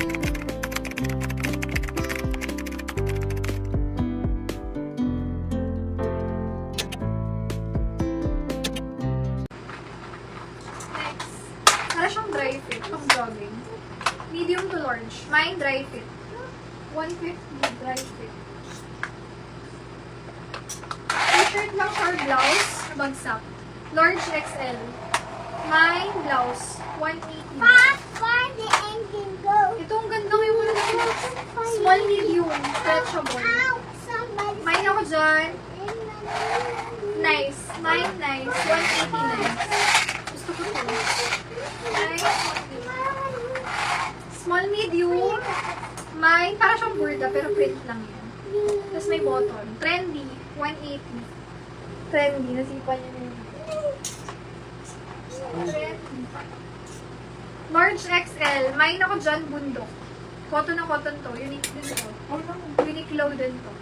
Next, para siyang dry fit, pang jogging. Medium to large. Mine dry fit. 150 dry fit. T-shirt lang or blouse, bagsak. Large XL. Mine blouse, 180. Where the engine go? Ito ang ganda yung wala na. Small medium, stretchable. Ow! Somebody. Mine ako dyan. Nice. Mine nice. 180 nice. Gusto ko to. Nice. Small medium. Mine, para siyang burda, pero print lang yan. Tapos may button. Trendy. 180. Trendy. Nasipan niya na yun. Trendy. Large XL. Mine ako dyan, bundok. Cotton na cotton to. Unique din to. Uniqlo din to.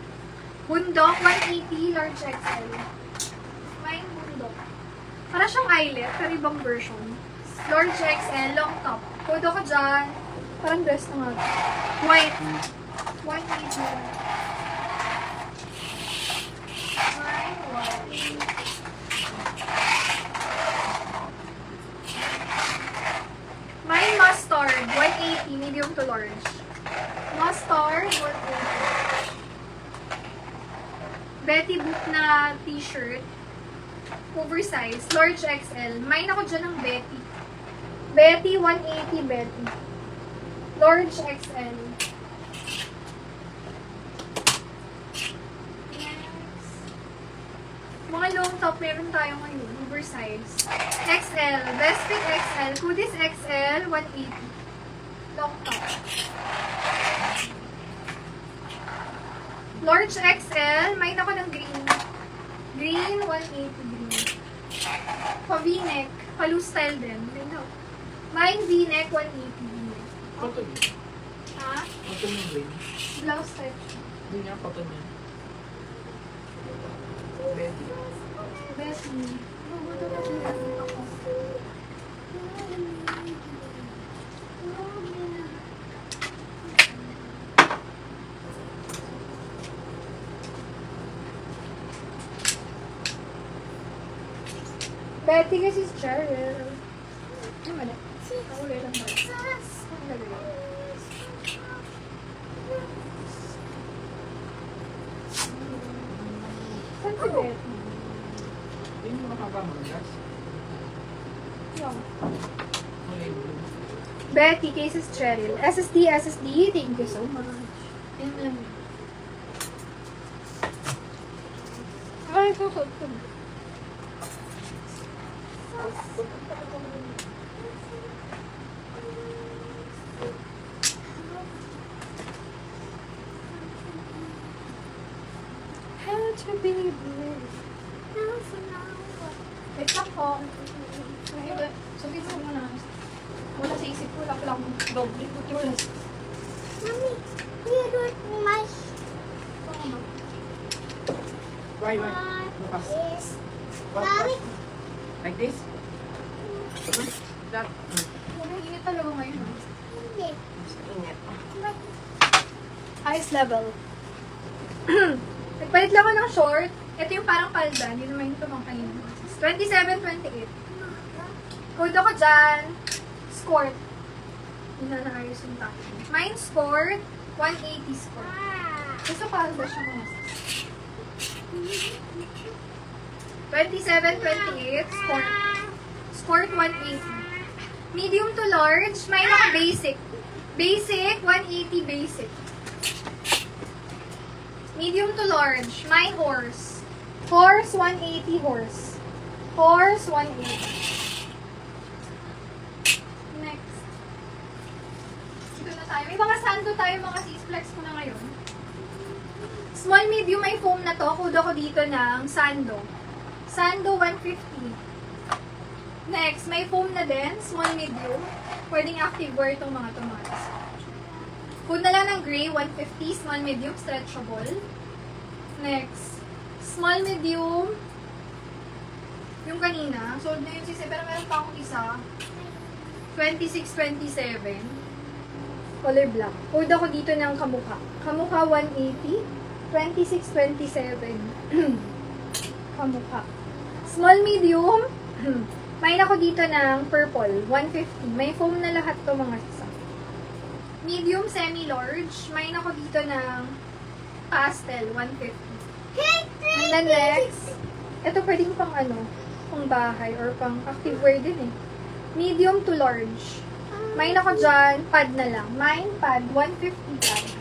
Bundok, 180. Large XL. Mine, bundok. Para siyang eyelet, pero ibang version. Large XL, long top. Code ako dyan. Parang dress na nga. White. 180. Mine, white. Mine, mustard. 180. Medium to large. Mustard, 180. Betty Boot na t-shirt. Oversize. Large XL. Mine ako dyan ng Betty. Betty, 180 Betty. Large XL. Next. Mga long top meron tayo ngayon. Oversize. XL. Best Fit XL. Hoodies XL, 180. Long top. Large XL. Mine ako ng green. Green, 180 green. Pa-V-neck. Pa-loose style din. Mine V-neck, 180 V-neck. Cotton yun. Ha? Cotton yung green. Blouse type. Hindi nga cotton yan. Betty. Betty. Bubuto na siya ako. Betty kasi si Cheryl. Ano ba na? Ako ulit ang bag. Ang lagay. Saan si Betty? Hindi mo makaba mga gas. Yung. Kulay blue. Betty, cases Cheryl. SSD. Thank you so much. Yan lang. Ay, susot ko. How to be brave. Wait lang po. Sabihin ko muna. Wala sa isip ko. Wala lang doble ko. Wala sa... Mommy, you do it my Why? Bukas. Yes. Bukas. Mommy. Like this? That. Wala, init talaga ngayon. Hindi. Init. Ice level. Nagpalit lang ako ng short. Ito yung parang palda. Hindi naman ito mga kanina. 27-28. Code ako dyan. Skort. Hindi na naayos yung tayo. Mine skort. 180 skort. Gusto palda siya mga. 27-28. Skort. Skort 180. Medium to large. Mine ako basic. Basic. 180 basic. Medium to large. My horse. Horse, 180 horse. Horse, 180. Next. Dito na tayo. May mga sando tayo, mga sis-flex ko na ngayon. Small, medium, may foam na to. Kudo ko dito ng sando. Sando, 150. Next, may foam na din. Small, medium. Pwedeng active wear itong mga tomates. Food na lang ng gray, 150. Small, medium, stretchable. Next. Small, medium. Yung kanina. Sold na yung sisi. Pero meron pa akong isa. 26, 27. Color black. Code ako dito ng kamukha. Kamukha 180. 26, 27. Kamukha. Small, medium. Main ako dito ng purple. 150. May foam na lahat to mga sisa. Medium, semi-large. Main ako dito ng pastel. 150. And then next, ito pwedeng pang ano, pang bahay or pang active wear din eh. Medium to large. Main ako dyan, pad na lang. Mine pad, 150 pad.